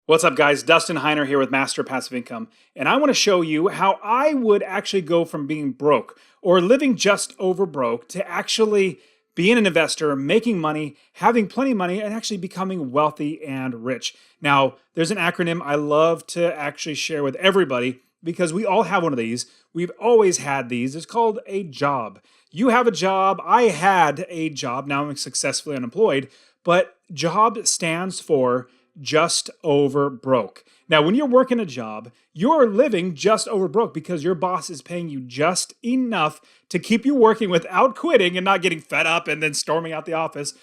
What's up, guys? Dustin Heiner here with Master Passive Income, and I want to show you how I would actually go from being broke or living just over broke to actually being an investor, making money, having plenty of money, and actually becoming wealthy and rich. Now, there's an acronym I love to actually share with everybody because we all have one of these. We've always had these. It's called a job. You have a job. I had a job. Now I'm successfully unemployed, but job stands for just over broke. Now, when you're working a job, you're living just over broke because your boss is paying you just enough to keep you working without quitting and not getting fed up and then storming out the office,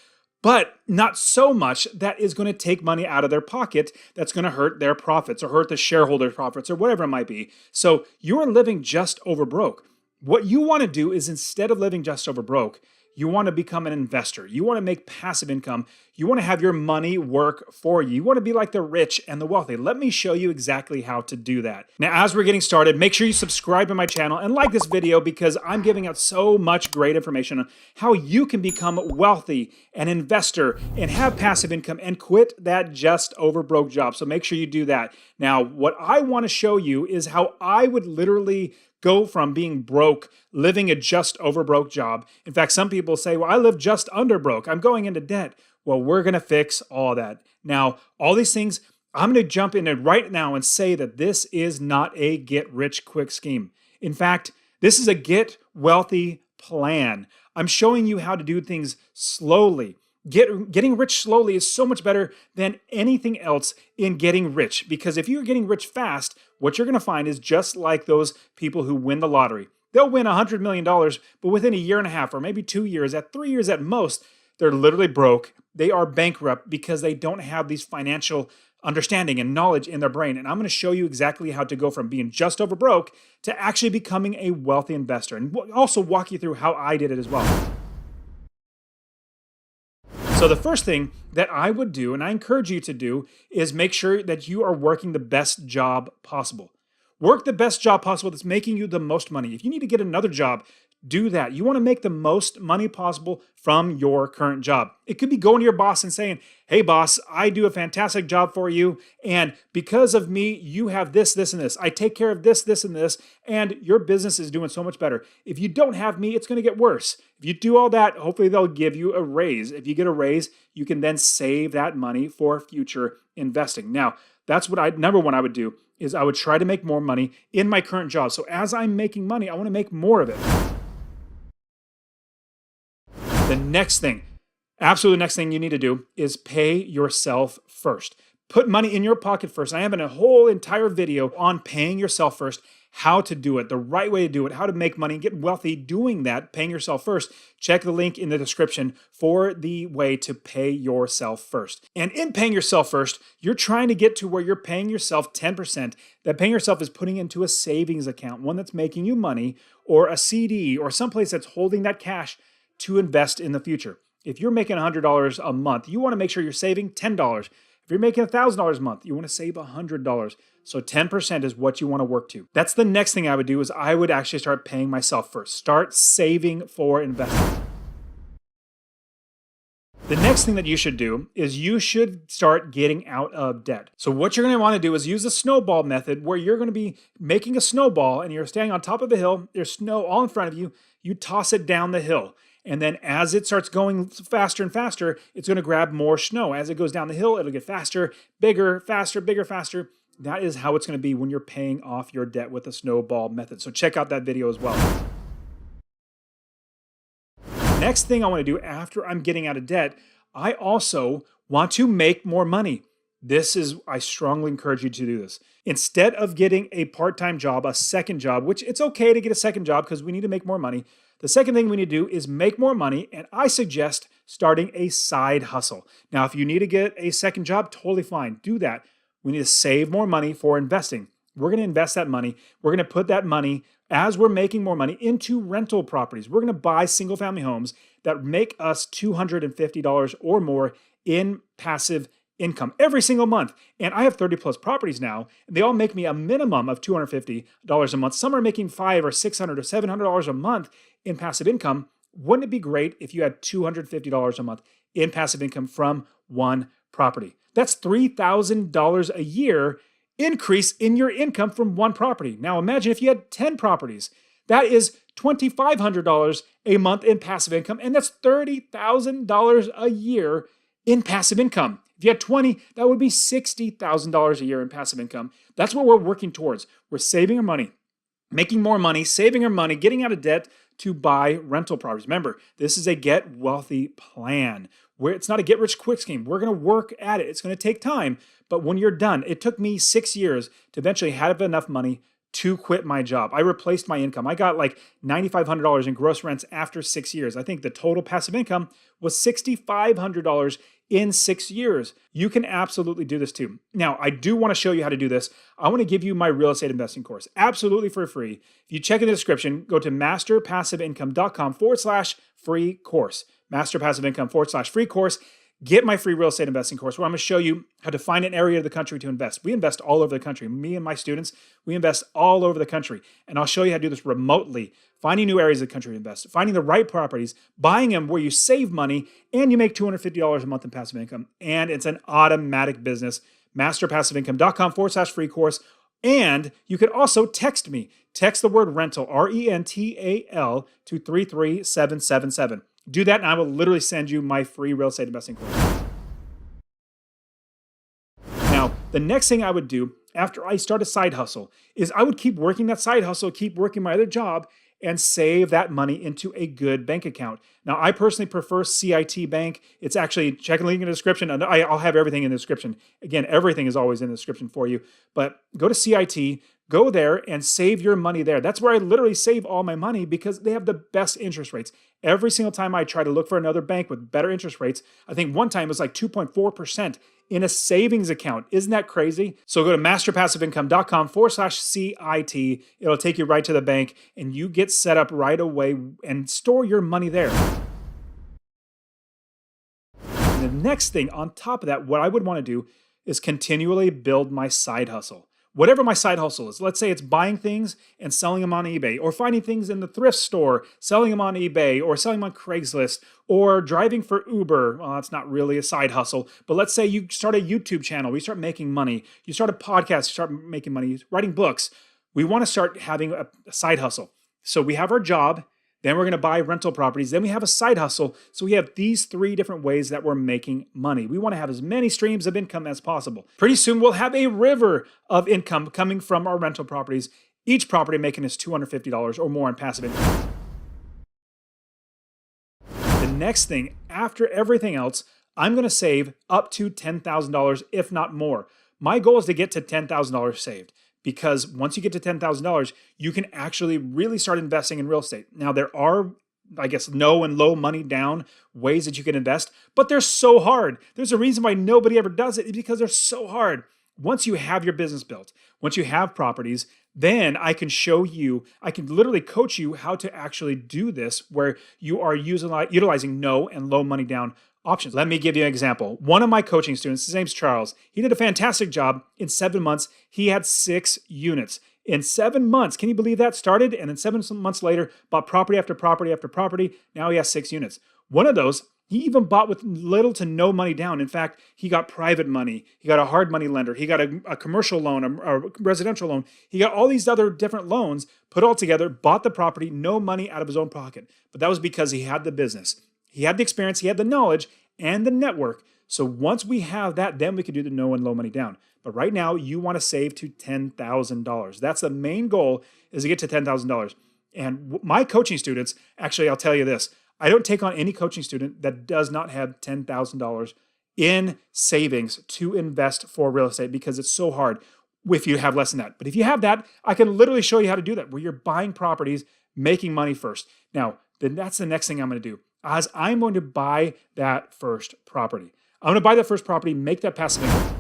but not so much that is going to take money out of their pocket that's going to hurt their profits or hurt the shareholders' profits or whatever it might be. So you're living just over broke. What you want to do is instead of living just over broke, you want to become an investor. You want to make passive income. You want to have your money work for you. You want to be like the rich and the wealthy. Let me show you exactly how to do that. Now, as we're getting started, make sure you subscribe to my channel and like this video because I'm giving out so much great information on how you can become wealthy, an investor, and have passive income and quit that just over broke job. So make sure you do that. Now, what I want to show you is how I would literally go from being broke, living a just over broke job. In fact, some people say, well, I live just under broke. I'm going into debt. Well, we're going to fix all that. Now, all these things, I'm going to jump in right now and say that this is not a get rich quick scheme. In fact, this is a get wealthy plan. I'm showing you how to do things slowly. Getting rich slowly is so much better than anything else in getting rich, because if you're getting rich fast, what you're going to find is just like those people who win the lottery. They'll win $100 million, but within a year and a half or maybe 2 years, at 3 years at most, they're literally broke. They are bankrupt because they don't have these financial understanding and knowledge in their brain. And I'm going to show you exactly how to go from being just over broke to actually becoming a wealthy investor, and also walk you through how I did it as well. So the first thing that I would do, and I encourage you to do, is make sure that you are working the best job possible. Work the best job possible that's making you the most money. If you need to get another job, do that. You want to make the most money possible from your current job. It could be going to your boss and saying, hey boss, I do a fantastic job for you, and because of me, you have this, this, and this. I take care of this, this, and this, and your business is doing so much better. If you don't have me, it's going to get worse. If you do all that, hopefully they'll give you a raise. If you get a raise, you can then save that money for future investing. Now, that's what number one I would do, is I would try to make more money in my current job. So as I'm making money, I want to make more of it. The next thing, absolutely next thing you need to do is pay yourself first. Put money in your pocket first. I have a whole entire video on paying yourself first, how to do it, the right way to do it, how to make money and get wealthy doing that, paying yourself first. Check the link in the description for the way to pay yourself first. And in paying yourself first, you're trying to get to where you're paying yourself 10%. That paying yourself is putting into a savings account, one that's making you money, or a CD, or someplace that's holding that cash to invest in the future. If you're making $100 a month, you want to make sure you're saving $10. If you're making $1,000 a month, you want to save $100. So 10% is what you want to work to. That's the next thing I would do, is I would actually start paying myself first. Start saving for investment. The next thing that you should do is you should start getting out of debt. So what you're going to want to do is use the snowball method, where you're going to be making a snowball and you're standing on top of a hill, there's snow all in front of you, you toss it down the hill. And then as it starts going faster and faster, it's going to grab more snow. As it goes down the hill, it'll get faster, bigger, faster, bigger, faster. That is how it's going to be when you're paying off your debt with the snowball method. So check out that video as well. Next thing I want to do after I'm getting out of debt, I also want to make more money. I strongly encourage you to do this. Instead of getting a part-time job, a second job, which it's okay to get a second job because we need to make more money. The second thing we need to do is make more money, and I suggest starting a side hustle. Now, if you need to get a second job, totally fine. Do that. We need to save more money for investing. We're going to invest that money. We're going to put that money, as we're making more money, into rental properties. We're going to buy single-family homes that make us $250 or more in passive income every single month. And I have 30 plus properties now, and they all make me a minimum of $250 a month. Some are making $500 or $600 or $700 a month in passive income. Wouldn't it be great if you had $250 a month in passive income from one property? That's $3,000 a year increase in your income from one property. Now imagine if you had 10 properties. That is $2,500 a month in passive income, and that's $30,000 a year in passive income. If you had 20, that would be $60,000 a year in passive income. That's what we're working towards. We're saving our money, making more money, saving our money, getting out of debt to buy rental properties. Remember, this is a get wealthy plan. It's not a get rich quick scheme. We're going to work at it. It's going to take time, but when you're done, it took me 6 years to eventually have enough money to quit my job. I replaced my income. I got like $9,500 in gross rents after 6 years. I think the total passive income was $6,500 in 6 years. You can absolutely do this too. Now, I do want to show you how to do this. I want to give you my real estate investing course absolutely for free. If you check in the description, go to masterpassiveincome.com/free course. Masterpassiveincome/free course. Get my free real estate investing course where I'm going to show you how to find an area of the country to invest. We invest all over the country. Me and my students, we invest all over the country. And I'll show you how to do this remotely, finding new areas of the country to invest, finding the right properties, buying them where you save money, and you make $250 a month in passive income. And it's an automatic business. Masterpassiveincome.com/free course. And you could also text me. Text the word rental, RENTAL, to 33777. Do that, and I will literally send you my free real estate investing course. Now, the next thing I would do after I start a side hustle is I would keep working that side hustle, keep working my other job, and save that money into a good bank account. Now, I personally prefer CIT Bank. It's actually, check the link in the description. I'll have everything in the description. Again, everything is always in the description for you. But go to CIT, go there and save your money there. That's where I literally save all my money because they have the best interest rates. Every single time I try to look for another bank with better interest rates, I think one time it was like 2.4% in a savings account. Isn't that crazy? So go to masterpassiveincome.com/CIT. It'll take you right to the bank and you get set up right away and store your money there. And the next thing on top of that, what I would want to do is continually build my side hustle. Whatever my side hustle is, let's say it's buying things and selling them on eBay, or finding things in the thrift store, selling them on eBay, or selling them on Craigslist, or driving for Uber. Well, that's not really a side hustle, but let's say you start a YouTube channel, you start making money, you start a podcast, you start making money, writing books. We want to start having a side hustle. So we have our job, then we're going to buy rental properties. Then we have a side hustle. So we have these 3 different ways that we're making money. We want to have as many streams of income as possible. Pretty soon we'll have a river of income coming from our rental properties, each property making us $250 or more in passive income. The next thing, after everything else, I'm going to save up to $10,000, if not more. My goal is to get to $10,000 saved. Because once you get to $10,000, you can actually really start investing in real estate. Now, there are, I guess, no and low money down ways that you can invest, but they're so hard. There's a reason why nobody ever does it, because they're so hard. Once you have your business built, once you have properties, then I can show you, I can literally coach you how to actually do this where you are utilizing no and low money down options. Let me give you an example. One of my coaching students, his name's Charles. He did a fantastic job. In 7 months, he had 6 units. In 7 months, can you believe that? Started, and then 7 months later, bought property after property after property. Now he has 6 units. One of those, he even bought with little to no money down. In fact, he got private money. He got a hard money lender. He got a commercial loan, a residential loan. He got all these other different loans, put all together, bought the property, no money out of his own pocket. But that was because he had the business. He had the experience, he had the knowledge, and the network. So once we have that, then we can do the no and low money down. But right now, you want to save to $10,000. That's the main goal, is to get to $10,000. And my coaching students, actually, I'll tell you this. I don't take on any coaching student that does not have $10,000 in savings to invest for real estate, because it's so hard if you have less than that. But if you have that, I can literally show you how to do that, where you're buying properties, making money first. Now, then that's the next thing I'm going to do. As I'm going to buy that first property. I'm going to buy that first property, make that passive income.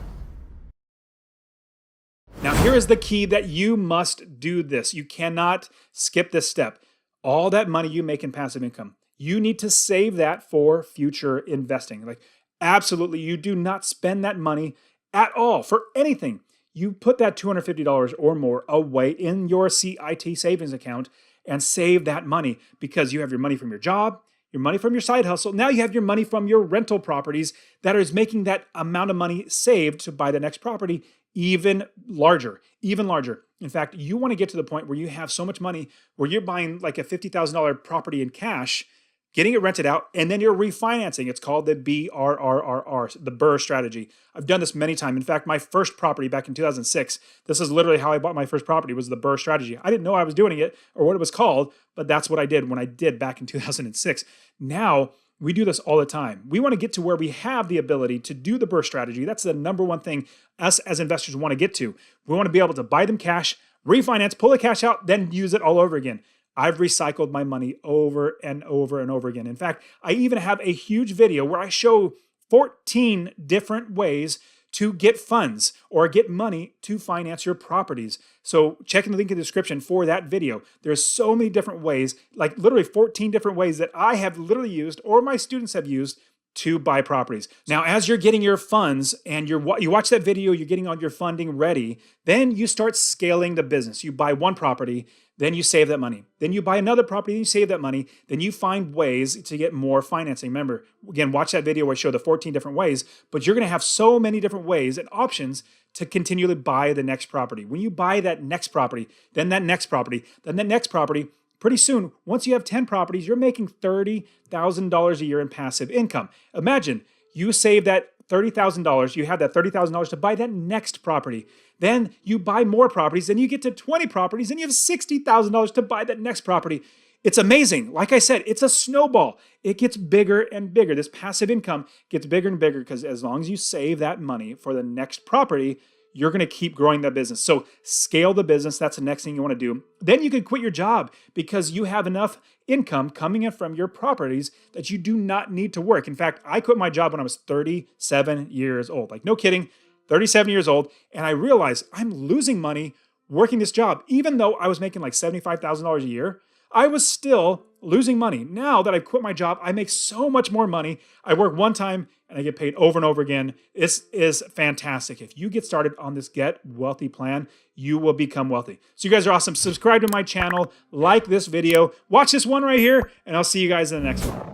Now, here is the key that you must do this. You cannot skip this step. All that money you make in passive income, you need to save that for future investing. Like, absolutely, you do not spend that money at all for anything. You put that $250 or more away in your CIT savings account and save that money, because you have your money from your job, your money from your side hustle. Now you have your money from your rental properties that is making that amount of money saved to buy the next property even larger, even larger. In fact, you want to get to the point where you have so much money where you're buying like a $50,000 property in cash, getting it rented out, and then you're refinancing. It's called the BRRRR, the BRRRR strategy. I've done this many times. In fact, my first property back in 2006, this is literally how I bought my first property, was the BRRRR strategy. I didn't know I was doing it or what it was called, but that's what I did when I did back in 2006. Now, we do this all the time. We want to get to where we have the ability to do the BRRRR strategy. That's the number one thing us as investors want to get to. We want to be able to buy them cash, refinance, pull the cash out, then use it all over again. I've recycled my money over and over and over again. In fact, I even have a huge video where I show 14 different ways to get funds or get money to finance your properties. So check in the link in the description for that video. There's so many different ways, like literally 14 different ways that I have literally used or my students have used to buy properties. Now, as you're getting your funds and you watch that video, you're getting all your funding ready, then you start scaling the business. You buy one property, then you save that money. Then you buy another property, then you save that money. Then you find ways to get more financing. Remember, again, watch that video where I show the 14 different ways, but you're going to have so many different ways and options to continually buy the next property. When you buy that next property, then that next property, then that next property, pretty soon, once you have 10 properties, you're making $30,000 a year in passive income. Imagine you save that $30,000, you have that $30,000 to buy that next property. Then you buy more properties, then you get to 20 properties, and you have $60,000 to buy that next property. It's amazing. Like I said, it's a snowball. It gets bigger and bigger. This passive income gets bigger and bigger because as long as you save that money for the next property, you're going to keep growing that business. So scale the business. That's the next thing you want to do. Then you can quit your job because you have enough income coming in from your properties that you do not need to work. In fact, I quit my job when I was 37 years old. Like, no kidding, 37 years old. And I realized I'm losing money working this job. Even though I was making like $75,000 a year, I was still losing money. Now that I've quit my job, I make so much more money. I work one time and I get paid over and over again. This is fantastic. If you get started on this Get Wealthy plan, you will become wealthy. So you guys are awesome. Subscribe to my channel, like this video, watch this one right here, and I'll see you guys in the next one.